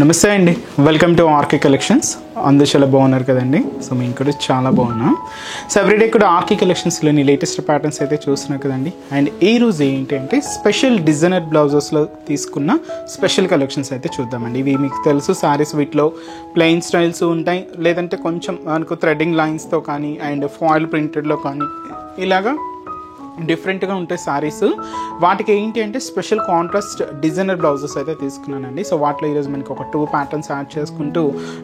నమస్తే అండి, welcome to RK collections. అందరూ చాలా బాగున్నారు కదండి. సో మేము కూడా చాలా బాగున్నాం. సో ఎవ్రీడే కూడా ఆర్కే కలెక్షన్స్లోని లేటెస్ట్ ప్యాటర్న్స్ అయితే చూస్తున్నాం కదండి. అండ్ ఈ రోజు ఏంటి అంటే స్పెషల్ డిజైనర్ బ్లౌజెస్లో తీసుకున్న స్పెషల్ కలెక్షన్స్ అయితే చూద్దామండి. ఇవి మీకు తెలుసు, శారీస్ వీటిలో ప్లెయిన్ స్టైల్స్ ఉంటాయి, లేదంటే కొంచెం మనకు థ్రెడ్డింగ్ లైన్స్తో కానీ అండ్ ఫాయిల్ ప్రింటెడ్లో కానీ ఇలాగా డిఫరెంట్గా ఉంటాయి శారీస్. వాటికి ఏంటి అంటే స్పెషల్ కాంట్రాస్ట్ డిజైనర్ బ్లౌజెస్ అయితే తీసుకున్నానండి. సో వాటిలో ఈరోజు మనకి ఒక 2 ప్యాటర్న్స్ యాడ్ చేసుకుంటూ,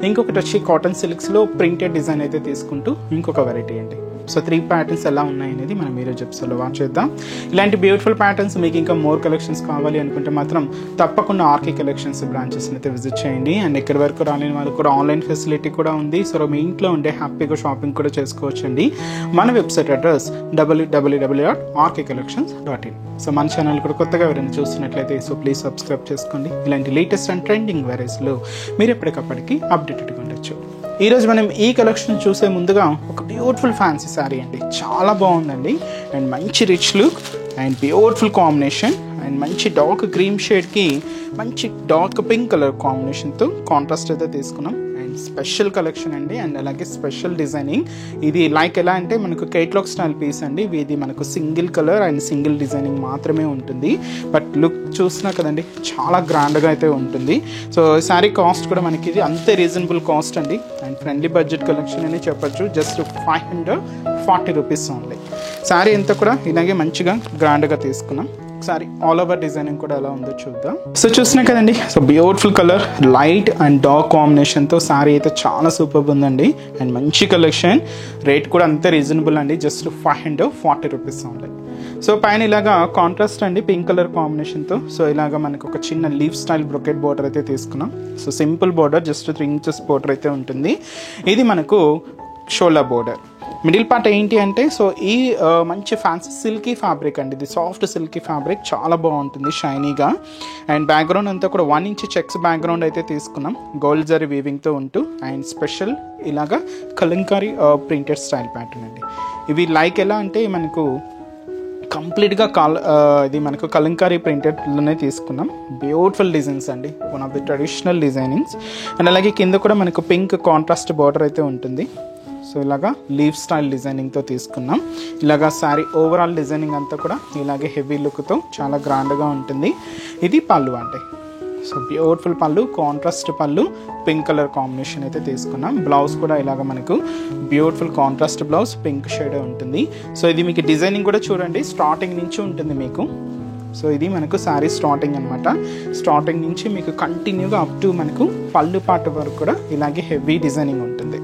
ఇంకొకటి వచ్చి కాటన్ సిల్క్స్లో ప్రింటెడ్ డిజైన్ అయితే తీసుకుంటూ ఇంకొక వెరైటీ అండి. సో 3 ప్యాటర్న్స్ ఎలా ఉన్నాయి అనేది మనం ఈరోజు ఎపిసోడ్లో వాచ్ చేద్దాం. ఇలాంటి బ్యూటిఫుల్ ప్యాటర్న్స్ మీకు ఇంకా మోర్ కలెక్షన్స్ కావాలి అనుకుంటే మాత్రం తప్పకుండా ఆర్కే కలెక్షన్స్ బ్రాంచెస్ని అయితే విజిట్ చేయండి. అండ్ ఇక్కడి వరకు రాలేని వాళ్ళకి కూడా ఆన్లైన్ ఫెసిలిటీ కూడా ఉంది. సో మీ ఇంట్లో ఉండే హ్యాపీగా షాపింగ్ కూడా చేసుకోవచ్చండి. మన వెబ్సైట్ అడ్రస్ www.rkcollections.in. సో మన ఛానల్ కూడా కొత్తగా ఎవరైనా చూస్తున్నట్లయితే సో ప్లీజ్ సబ్స్క్రైబ్ చేసుకోండి. ఇలాంటి లేటెస్ట్ అండ్ ట్రెండింగ్ వెరైటీస్లో మీరు ఎప్పటికప్పటికి అప్డేటెడ్గా ఉండొచ్చు. ఈరోజు మనం ఈ కలెక్షన్ చూసే ముందుగా ఒక బ్యూటిఫుల్ ఫ్యాన్సీ శారీ అండి. చాలా బాగుందండి. అండ్ మంచి rich look and beautiful combination and మంచి డార్క్ క్రీమ్ షేడ్కి మంచి డార్క్ పింక్ కలర్ కాంబినేషన్తో కాంట్రాస్ట్ అయితే తీసుకున్నాం. అండ్ స్పెషల్ కలెక్షన్ అండి. అండ్ అలాగే స్పెషల్ డిజైనింగ్. ఇది లైక్ ఎలా అంటే మనకు కేటలాగ్ స్టైల్ పీస్ అండి. ఇది మనకు single colour and single designing మాత్రమే ఉంటుంది. బట్ లుక్ చూసినా కదండి, చాలా గ్రాండ్గా అయితే ఉంటుంది. సో శారీ కాస్ట్ కూడా మనకి ఇది అంతే రీజనబుల్ కాస్ట్ అండి. అండ్ ఫ్రెండ్లీ బడ్జెట్ కలెక్షన్ అని చెప్పచ్చు. Just 540 rupees only. శారీ అంతా కూడా ఇలాగే మంచిగా గ్రాండ్గా తీసుకున్నాం. ఒకసారి ఆల్ ఓవర్ డిజైనింగ్ కూడా ఎలా ఉందో చూద్దాం. సో చూసినా కదండి, so beautiful colour light and dark కాంబినేషన్తో శారీ అయితే చాలా సూపర్ ఉందండి. అండ్ మంచి కలెక్షన్, రేట్ కూడా అంతే రీజనబుల్ అండి. Just 540 rupees only. సో పైన ఇలాగా కాంట్రాస్ట్ అండి పింక్ కలర్ కాంబినేషన్తో. సో ఇలాగా మనకు ఒక చిన్న లీఫ్ స్టైల్ బ్రొకెట్ బోర్డర్ అయితే తీసుకున్నాం. So simple border, just 3 inches border అయితే ఉంటుంది. ఇది మనకు షోల్డర్ బోర్డర్. మిడిల్ పార్ట్ ఏంటి అంటే సో ఈ మంచి ఫ్యాన్సీ సిల్కీ ఫ్యాబ్రిక్ అండి. ఇది సాఫ్ట్ సిల్కీ ఫ్యాబ్రిక్, చాలా బాగుంటుంది షైనీగా. అండ్ బ్యాక్గ్రౌండ్ అంతా కూడా 1 ఇంచ్ చెక్స్ బ్యాక్గ్రౌండ్ అయితే తీసుకున్నాం, గోల్డ్ జరీ వీవింగ్తో ఉంటూ. అండ్ స్పెషల్ ఇలాగా కలంకారీ ప్రింటెడ్ స్టైల్ ప్యాటర్న్ అండి. ఇవి లైక్ ఎలా అంటే మనకు కంప్లీట్గా ఇది మనకు కలంకారీ ప్రింటెడ్లోనే తీసుకున్నాం. బ్యూటిఫుల్ డిజైన్స్ అండి, one of the traditional designings. And అలాగే కింద కూడా మనకు పింక్ కాంట్రాస్ట్ బార్డర్ అయితే ఉంటుంది. సో ఇలాగా లీవ్ స్టైల్ డిజైనింగ్తో తీసుకున్నాం. ఇలాగా శారీ ఓవరాల్ డిజైనింగ్ అంతా కూడా ఇలాగే హెవీ లుక్తో చాలా గ్రాండ్గా ఉంటుంది. ఇది పళ్ళు అంటే సో బ్యూటిఫుల్ పళ్ళు, కాంట్రాస్ట్ పళ్ళు, పింక్ కలర్ కాంబినేషన్ అయితే తీసుకున్నాం. బ్లౌజ్ కూడా ఇలాగ మనకు beautiful contrast blouse, pink shade ఉంటుంది. సో ఇది మీకు డిజైనింగ్ కూడా చూడండి స్టార్టింగ్ నుంచి ఉంటుంది మీకు. సో ఇది మనకు శారీ స్టార్టింగ్ అనమాట. స్టార్టింగ్ నుంచి మీకు కంటిన్యూగా అప్ టు మనకు పళ్ళు పార్ట్ వరకు కూడా ఇలాగే హెవీ డిజైనింగ్ ఉంటుంది.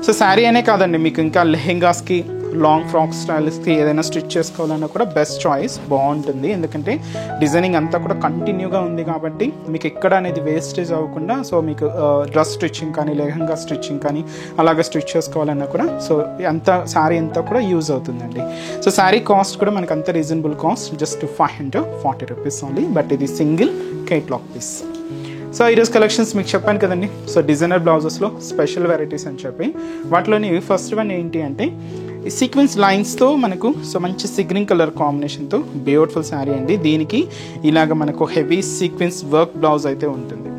సో శారీ అనే కాదండి, మీకు ఇంకా లెహెంగాస్కి, లాంగ్ ఫ్రాక్ స్టైల్స్కి ఏదైనా స్టిచ్ చేసుకోవాలన్నా కూడా బెస్ట్ చాయిస్, బాగుంటుంది. ఎందుకంటే డిజైనింగ్ అంతా కూడా కంటిన్యూగా ఉంది కాబట్టి మీకు ఎక్కడ అనేది వేస్టేజ్ అవ్వకుండా. సో మీకు డ్రెస్ స్టిచ్చింగ్ కానీ లెహంగా స్టిచ్చింగ్ కానీ అలాగే స్టిచ్ చేసుకోవాలన్నా కూడా సో అంతా శారీ అంతా కూడా యూజ్ అవుతుందండి. సో శారీ కాస్ట్ కూడా మనకు అంత reasonable cost, just 540 rupees only. But ఇది సింగిల్ కేటలాగ్ పీస్. సో ఈరోజు కలెక్షన్స్ మీకు చెప్పాను కదండి. సో డిజైనర్ బ్లౌజెస్లో స్పెషల్ వెరైటీస్ అని చెప్పి వాటిలోని ఫస్ట్ వన్ ఏంటి అంటే ఈ సీక్వెన్స్ లైన్స్తో మనకు సో మంచి సిగ్రింగ్ కలర్ కాంబినేషన్తో బ్యూటిఫుల్ శారీ అండి. దీనికి ఇలాగ మనకు హెవీ సీక్వెన్స్ వర్క్ బ్లౌజ్ అయితే ఉంటుంది.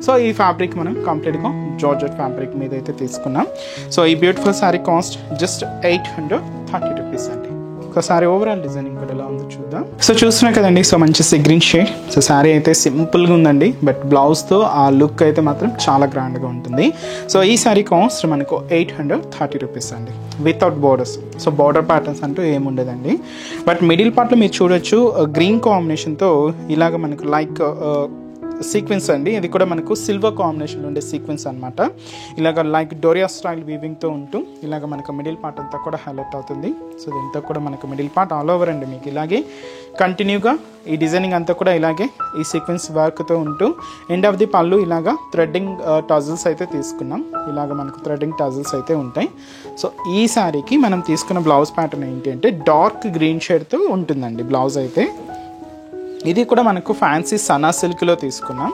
సో ఈ ఫ్యాబ్రిక్ మనం కంప్లీట్గా జార్జెట్ ఫ్యాబ్రిక్ మీద అయితే తీసుకున్నాం. సో ఈ beautiful sari cost just 830 rupees అండి. ఒకసారి ఓవరాల్ డిజైనింగ్ కూడా ఎలా ఉందో చూద్దాం. సో చూస్తున్నా కదండి, సో మంచి సిగ్రీన్ షేడ్. సో శారీ అయితే సింపుల్గా ఉందండి, బట్ బ్లౌజ్తో ఆ లుక్ అయితే మాత్రం చాలా గ్రాండ్గా ఉంటుంది. సో ఈ శారీ కాస్ట్ మనకు 830 రూపీస్ అండి, without borders. So border patterns అంటూ ఏముండదండి. బట్ మిడిల్ పార్ట్లో మీరు చూడొచ్చు గ్రీన్ కాంబినేషన్తో ఇలాగ మనకు లైక్ సీక్వెన్స్ అండి. ఇది కూడా మనకు సిల్వర్ కాంబినేషన్లో ఉండే సీక్వెన్స్ అనమాట. ఇలాగ లైక్ డోరియా స్టైల్ వీవింగ్తో ఉంటూ ఇలాగ మనకు మిడిల్ పార్ట్ అంతా కూడా హైలైట్ అవుతుంది. సో ఇదంతా కూడా మనకు మిడిల్ పార్ట్ ఆల్ ఓవర్ అండి. మీకు ఇలాగే కంటిన్యూగా ఈ డిజైనింగ్ అంతా కూడా ఇలాగే ఈ సీక్వెన్స్ వర్క్తో ఉంటూ ఎండ్ ఆఫ్ ది పళ్ళు ఇలాగా థ్రెడ్డింగ్ టజల్స్ అయితే తీసుకున్నాం. ఇలాగ మనకు థ్రెడ్డింగ్ టజల్స్ అయితే ఉంటాయి. సో ఈ శారీకి మనం తీసుకున్న బ్లౌజ్ ప్యాటర్న్ ఏంటి అంటే డార్క్ గ్రీన్ షేడ్తో ఉంటుందండి బ్లౌజ్ అయితే. ఇది కూడా మనకు ఫ్యాన్సీ సనా సిల్క్లో తీసుకున్నాం.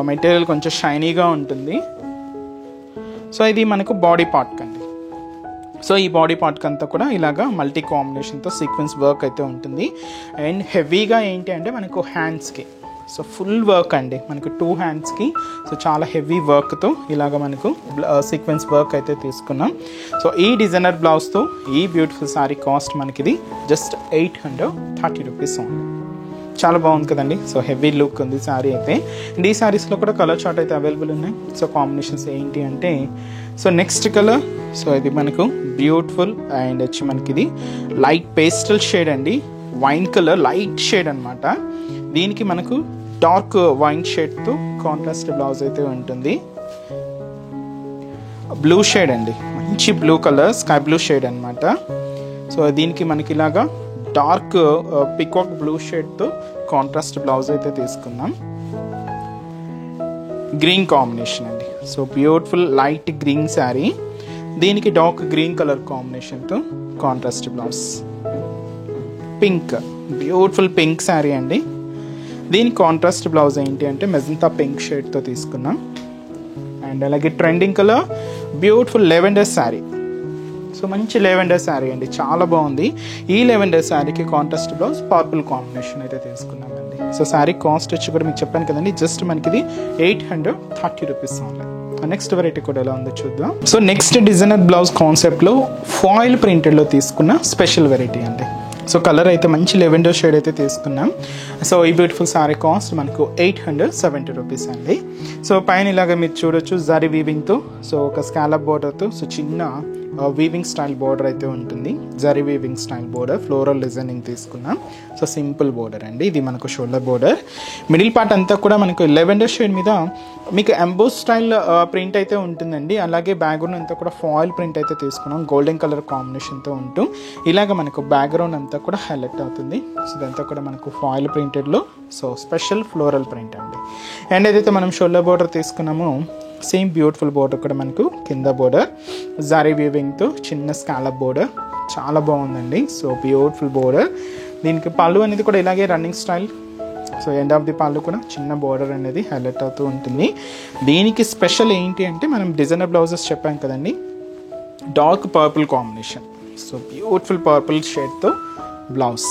మెటీరియల్ కొంచెం షైనీగా ఉంటుంది. సో ఇది మనకు బాడీ పార్ట్ అండి. సో ఈ బాడీ పార్ట్కి అంతా కూడా ఇలాగా మల్టీ కాంబినేషన్తో సీక్వెన్స్ వర్క్ అయితే ఉంటుంది. అండ్ హెవీగా ఏంటి అంటే మనకు హ్యాండ్స్కి సో ఫుల్ వర్క్ అండి మనకు 2 హ్యాండ్స్కి. సో చాలా హెవీ వర్క్తో ఇలాగ మనకు సీక్వెన్స్ వర్క్ అయితే తీసుకున్నాం. సో ఈ డిజైనర్ బ్లౌజ్తో ఈ బ్యూటిఫుల్ శారీ కాస్ట్ మనకి ఇది జస్ట్ 830 రూపీస్ ఓన్లీ. చాలా బాగుంది కదండి. సో హెవీ లుక్ ఉంది శారీ అయితే. అండ్ ఈ శారీస్లో కూడా కలర్ చార్ట్ అయితే అవైలబుల్ ఉన్నాయి. సో కాంబినేషన్స్ ఏంటి అంటే, సో నెక్స్ట్ కలర్, సో ఇది మనకు బ్యూటిఫుల్ అండ్ వచ్చి మనకి ఇది లైట్ పేస్టల్ షేడ్ అండి. వైన్ కలర్ లైట్ షేడ్ అనమాట. దీనికి మనకు డార్క్ వైన్ షేడ్తో కాంట్రాస్ట్ బ్లౌజ్ అయితే ఉంటుంది. బ్లూ షేడ్ అండి, మంచి blue colour, sky blue shade అనమాట. సో దీనికి మనకి ఇలాగా డార్క్ పికాక్ బ్లూ షేడ్తో కాంట్రాస్ట్ బ్లౌజ్ అయితే తీసుకున్నాం. గ్రీన్ కాంబినేషన్ అండి. So beautiful light green sari, దీనికి డార్క్ గ్రీన్ కలర్ కాంబినేషన్తో contrast blouse. Pink, beautiful pink sari అండి. దీని కాంట్రాస్ట్ బ్లౌజ్ ఏంటి అంటే మెజంతా పింక్ షేడ్తో తీసుకున్నాం. అండ్ అలాగే trending colour beautiful lavender sari. So మంచి లెవెండర్ శారీ అండి, చాలా బాగుంది. ఈ లెవెండర్ శారీకి కాంట్రాస్ట్ బ్లౌజ్ పర్పుల్ కాంబినేషన్ అయితే తీసుకున్నామండి. సో శారీ కాస్ట్ వచ్చి కూడా మీకు చెప్పాను కదండి, జస్ట్ మనకి ఇది 830 రూపీస్ ఓన్లీ. నెక్స్ట్ వెరైటీ కూడా ఎలా ఉందో చూద్దాం. సో నెక్స్ట్ డిజైనర్ బ్లౌజ్ కాన్సెప్ట్లో ఫాయిల్ ప్రింటెడ్లో తీసుకున్న స్పెషల్ వెరైటీ అండి. సో కలర్ అయితే మంచి లెవెండర్ షేడ్ అయితే తీసుకున్నాం. సో ఈ బ్యూటిఫుల్ శారీ కాస్ట్ మనకు 870 రూపీస్ అండి. సో పైన ఇలాగ మీరు చూడొచ్చు జరీ వీవింగ్తో, సో ఒక స్కాలప్ బోర్డర్తో, సో చిన్న వీవింగ్ స్టైల్ బోర్డర్ అయితే ఉంటుంది. Zari weaving style border, floral designing తీసుకున్నాం. సో సింపుల్ బోర్డర్ అండి. ఇది మనకు షోల్డర్ బోర్డర్. మిడిల్ పార్ట్ అంతా కూడా మనకు లెవెండర్ షేడ్ మీద మీకు ఎంబోస్ స్టైల్ ప్రింట్ అయితే ఉంటుందండి. అలాగే బ్యాక్గ్రౌండ్ అంతా కూడా ఫాయిల్ ప్రింట్ అయితే తీసుకున్నాం, గోల్డెన్ కలర్ కాంబినేషన్తో ఉంటూ ఇలాగ మనకు బ్యాక్గ్రౌండ్ అంతా కూడా హైలైట్ అవుతుంది. సో ఇదంతా కూడా మనకు ఫాయిల్ ప్రింటెడ్లో, సో స్పెషల్ ఫ్లోరల్ ప్రింట్ అండి. అండ్ ఏదైతే మనం షోల్డర్ బోర్డర్ తీసుకున్నామో సేమ్ బ్యూటిఫుల్ బోర్డర్ కూడా మనకు కింద బోర్డర్ జరీ వీవింగ్తో చిన్న స్కాలప్ బోర్డర్, చాలా బాగుందండి. So beautiful border. దీనికి పళ్ళు అనేది కూడా ఇలాగే running style. So end of the పళ్ళు కూడా చిన్న బోర్డర్ అనేది హైలైట్ అవుతూ ఉంటుంది. దీనికి స్పెషల్ ఏంటి అంటే మనం డిజైనర్ బ్లౌజెస్ చెప్పాం కదండి, dark purple combination. So beautiful purple షేడ్తో బ్లౌజ్.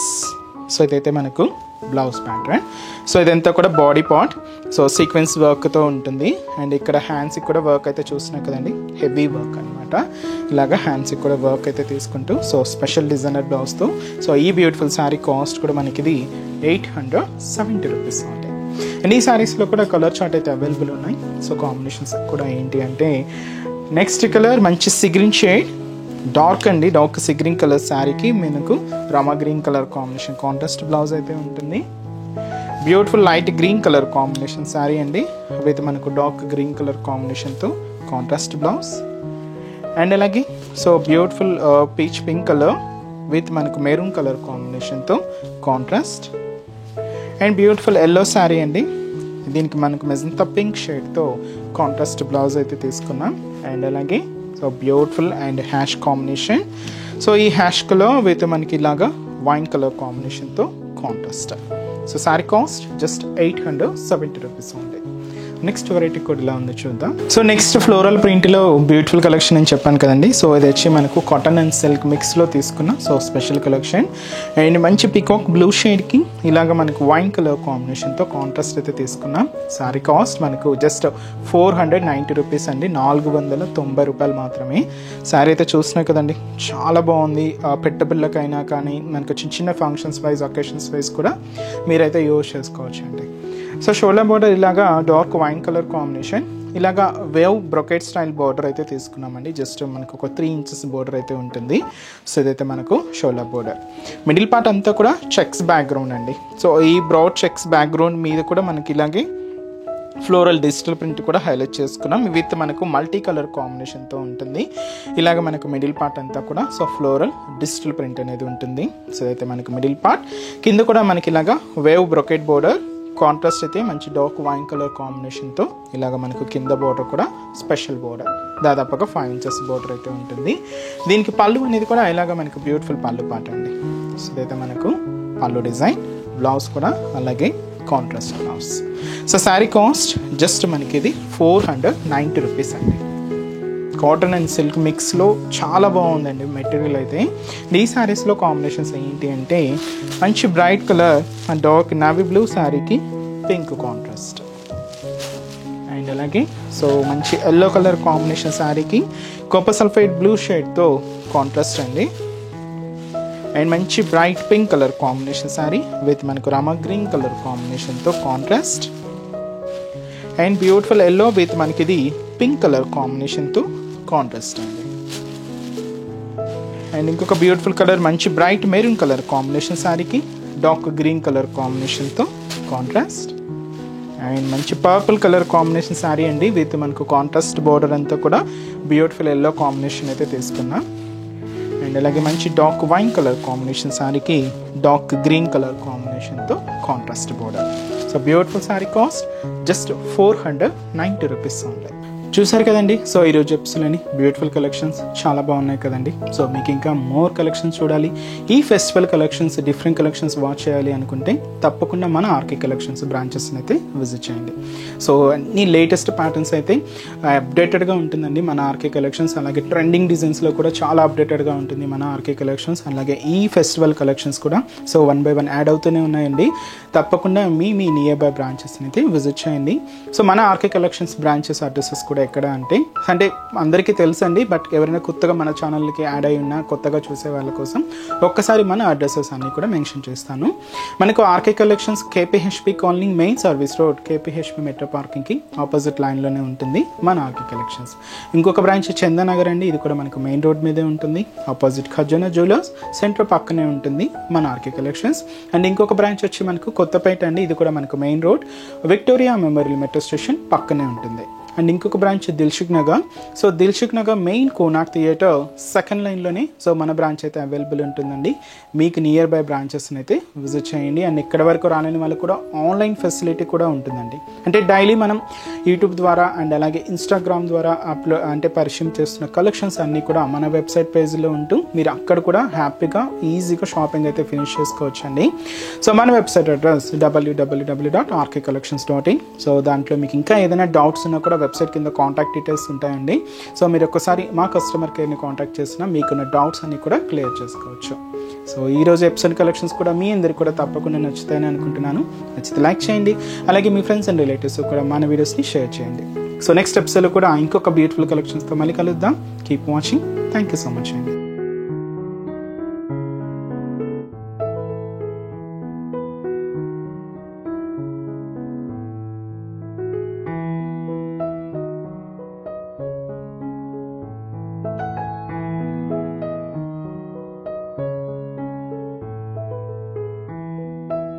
సో ఇదైతే మనకు బ్లౌజ్ ప్యాటర్న్. సో ఇదంతా కూడా బాడీ పార్ట్, సో సీక్వెన్స్ వర్క్తో ఉంటుంది. అండ్ ఇక్కడ హ్యాండ్స్కి కూడా వర్క్ అయితే చూస్తున్నాం కదండి, హెవీ వర్క్ అనమాట. ఇలాగ హ్యాండ్స్కి కూడా వర్క్ అయితే తీసుకుంటూ, సో స్పెషల్ డిజైనర్ బ్లౌజ్తో. సో ఈ బ్యూటిఫుల్ శారీ కాస్ట్ కూడా మనకి ఇది 870 రూపీస్ ఉంటాయి. అండ్ ఈ శారీస్లో కూడా కలర్ చార్ట్ అయితే అవైలబుల్ ఉన్నాయి. సో కాంబినేషన్స్ కూడా ఏంటి అంటే, నెక్స్ట్ కలర్ మంచి సిగ్రీన్ షేడ్, డార్క్ అండి, డార్క్ సిగ్రీన్ కలర్ శారీకి మనకు Rama green colour combination contrast blouse అయితే ఉంటుంది. Beautiful light green colour combination sari అండి, అవైతే మనకు డార్క్ గ్రీన్ కలర్ కాంబినేషన్తో కాంట్రాస్ట్ బ్లౌజ్. అండ్ అలాగే so beautiful peach pink colour with మనకు మెరూన్ కలర్ కాంబినేషన్తో contrast. And beautiful yellow sari అండి, దీనికి మనకు మెజంతా పింక్ షేడ్తో కాంట్రాస్ట్ బ్లౌజ్ అయితే తీసుకున్నాం. అండ్ అలాగే so beautiful and ash combination. So ఈ హ్యాష్ కలర్ విత్ మనకి ఇలాగా వైన్ కలర్ కాంబినేషన్తో contrast. So sari cost just 870 rupees ఉంది. నెక్స్ట్ వెరైటీ కూడా ఇలా ఉంది చూద్దాం. సో నెక్స్ట్ ఫ్లోరల్ ప్రింట్లో బ్యూటిఫుల్ కలెక్షన్ అని చెప్పాను కదండి. సో ఇది వచ్చి మనకు కాటన్ అండ్ సిల్క్ మిక్స్లో తీసుకున్న సో స్పెషల్ కలెక్షన్. అండ్ మంచి పికాక్ బ్లూ షేడ్కి ఇలాగ మనకు వైన్ కలర్ కాంబినేషన్తో కాంట్రాస్ట్ అయితే తీసుకున్నాం. శారీ కాస్ట్ మనకు జస్ట్ 490 రూపీస్ అండి, 490 రూపాయలు మాత్రమే. శారీ అయితే చూసినా కదండి, చాలా బాగుంది. పెట్టబిళ్ళకైనా కానీ మనకు చిన్న చిన్న ఫంక్షన్స్ వైజ్, అకేషన్స్ వైజ్ కూడా మీరైతే యూజ్ చేసుకోవచ్చు అండి. సో షోల్డర్ బోర్డర్ ఇలాగా డార్క్ వైన్ కలర్ కాంబినేషన్, ఇలాగా వేవ్ బ్రొకెట్ స్టైల్ బోర్డర్ అయితే తీసుకున్నామండి. జస్ట్ మనకు ఒక 3 ఇంచెస్ బోర్డర్ అయితే ఉంటుంది. సో ఇదైతే మనకు షోల్డర్ బోర్డర్. మిడిల్ పార్ట్ అంతా కూడా చెక్స్ బ్యాక్గ్రౌండ్ అండి. సో ఈ బ్రాడ్ చెక్స్ బ్యాక్గ్రౌండ్ మీద కూడా మనకి ఇలాగే ఫ్లోరల్ డిజిటల్ ప్రింట్ కూడా హైలైట్ చేసుకున్నాం. విత్ మనకు మల్టీ కలర్ కాంబినేషన్తో ఉంటుంది. ఇలాగ మనకు మిడిల్ పార్ట్ అంతా కూడా సో ఫ్లోరల్ డిజిటల్ ప్రింట్ అనేది ఉంటుంది. సో అయితే మనకు మిడిల్ పార్ట్ కింద కూడా మనకి ఇలాగా వేవ్ బ్రొకెట్ బోర్డర్ కాంట్రాస్ట్ అయితే మంచి డార్క్ వైన్ కలర్ కాంబినేషన్తో ఇలాగ మనకు కింద బోర్డర్ కూడా స్పెషల్ బోర్డర్, దాదాపుగా 5 ఇంచెస్ బోర్డర్ అయితే ఉంటుంది. దీనికి పళ్ళు అనేది కూడా ఇలాగ మనకు బ్యూటిఫుల్ పళ్ళు పార్ట్ అండి. సో ఇదైతే మనకు పళ్ళు డిజైన్, బ్లౌజ్ కూడా అలాగే contrast blouse. So sari cost just మనకి ఇది 490 రూపీస్ అండి. కాటన్ అండ్ సిల్క్ మిక్స్లో చాలా బాగుందండి మెటీరియల్ అయితే. ఈ శారీస్లో కాంబినేషన్స్ ఏంటి అంటే మంచి bright colour and dark navy blue శారీకి పింక్ కాంట్రాస్ట్. అండ్ అలాగే సో మంచి ఎల్లో కలర్ కాంబినేషన్ శారీకి కాపర్ సల్ఫైడ్ బ్లూ షేడ్తో కాంట్రాస్ట్ అండి. అండ్ మంచి bright pink colour combination sari with మనకు రామా గ్రీన్ కలర్ కాంబినేషన్తో contrast. And beautiful yellow with మనకి ఇది పింక్ కలర్ కాంబినేషన్తో కాంట్రాస్ట్ అండి. అండ్ ఇంకొక బ్యూటిఫుల్ కలర్ మంచి బ్రైట్ మెరూన్ కలర్ కాంబినేషన్ శారీకి డార్క్ గ్రీన్ కలర్ కాంబినేషన్తో కాంట్రాస్ట్. అండ్ మంచి పర్పుల్ కలర్ కాంబినేషన్ శారీ అండి విత్ మనకు కాంట్రాస్ట్ బోర్డర్ అంతా కూడా బ్యూటిఫుల్ ఎల్లో కాంబినేషన్ అయితే తీసుకున్నాం. అండ్ అలాగే మంచి డార్క్ వైన్ కలర్ కాంబినేషన్ శారీకి డార్క్ గ్రీన్ కలర్ కాంబినేషన్తో contrast border. So beautiful sari cost just 490 rupees only. చూసారు కదండి. సో ఈరోజు ఎపిసోడ్లోని బ్యూటిఫుల్ కలెక్షన్స్ చాలా బాగున్నాయి కదండి. సో మీకు ఇంకా మోర్ కలెక్షన్స్ చూడాలి, ఈ festival collections different collections watch చేయాలి అనుకుంటే తప్పకుండా మన ఆర్కే కలెక్షన్స్ బ్రాంచెస్ని అయితే విజిట్ చేయండి. సో అన్ని లేటెస్ట్ ప్యాటర్న్స్ అయితే అప్డేటెడ్గా ఉంటుందండి మన ఆర్కే కలెక్షన్స్. అలాగే ట్రెండింగ్ డిజైన్స్లో కూడా చాలా అప్డేటెడ్గా ఉంటుంది మన ఆర్కే కలెక్షన్స్. అలాగే ఈ ఫెస్టివల్ కలెక్షన్స్ కూడా సో 1 by 1 యాడ్ అవుతూనే ఉన్నాయండి. తప్పకుండా మీ నియర్ బై బ్రాంచెస్ని అయితే విజిట్ చేయండి. సో మన ఆర్కే కలెక్షన్స్ బ్రాంచెస్ అడ్రసెస్ కూడా ఎక్కడ అంటే అందరికీ తెలుసండి, బట్ ఎవరైనా కొత్తగా మన ఛానల్కి యాడ్ అయి ఉన్నా కొత్తగా చూసే వాళ్ళ కోసం ఒక్కసారి మన అడ్రసెస్ అన్నీ కూడా మెన్షన్ చేస్తాను. మనకు RK collections KPHB colony main service road KPHB metro పార్కింగ్కి ఆపోజిట్ లైన్లోనే ఉంటుంది మన ఆర్కే కలెక్షన్స్. ఇంకొక బ్రాంచ్ చందానగర్ అండి, ఇది కూడా మనకు మెయిన్ రోడ్ మీదే ఉంటుంది, ఆపోజిట్ ఖజానా జ్యువెలర్స్ సెంటర్ పక్కనే ఉంటుంది మన ఆర్కే కలెక్షన్స్. అండ్ ఇంకొక బ్రాంచ్ వచ్చి మనకు కొత్తపేట అండి, ఇది కూడా మనకు main road Victoria Memorial metro station పక్కనే ఉంటుంది. అండ్ ఇంకొక branch Dilsukhnagar. So Dilsukhnagar main Konark theatre second లైన్లోనే సో మన బ్రాంచ్ అయితే అవైలబుల్ ఉంటుందండి. మీకు నియర్ బై బ్రాంచెస్ని అయితే విజిట్ చేయండి. అండ్ ఇక్కడ వరకు రాలేని వాళ్ళకు కూడా ఆన్లైన్ ఫెసిలిటీ కూడా ఉంటుందండి. అంటే డైలీ మనం యూట్యూబ్ ద్వారా అండ్ అలాగే ఇన్స్టాగ్రామ్ ద్వారా పరిచయం చేస్తున్న కలెక్షన్స్ అన్నీ కూడా మన వెబ్సైట్ పేజ్లో ఉంటూ మీరు అక్కడ కూడా హ్యాపీగా ఈజీగా షాపింగ్ అయితే ఫినిష్ చేసుకోవచ్చు అండి. సో మన వెబ్సైట్ అడ్రస్ www.rkcollections.in. సో దాంట్లో మీకు ఇంకా ఏదైనా డౌట్స్ ఉన్నా కూడా వెబ్సైట్ కింద కాంటాక్ట్ డీటెయిల్స్ ఉంటాయండి. సో మీరు ఒక్కసారి మా కస్టమర్ కేర్ని కాంటాక్ట్ చేసినా మీకున్న డౌట్స్ అన్ని కూడా క్లియర్ చేసుకోవచ్చు. సో ఈరోజు ఎపిసోడ్ కలెక్షన్స్ కూడా మీ అందరికి కూడా తప్పకుండా నచ్చుతాయని అనుకుంటున్నాను. నచ్చితే లైక్ చేయండి, అలాగే మీ ఫ్రెండ్స్ అండ్ రిలేటివ్స్ కూడా మన వీడియోస్ని షేర్ చేయండి. సో నెక్స్ట్ ఎపిసోడ్లో కూడా ఇంకొక బ్యూటిఫుల్ కలెక్షన్స్తో మళ్ళీ కలుద్దాం. Keep watching. Thank you so much అండి.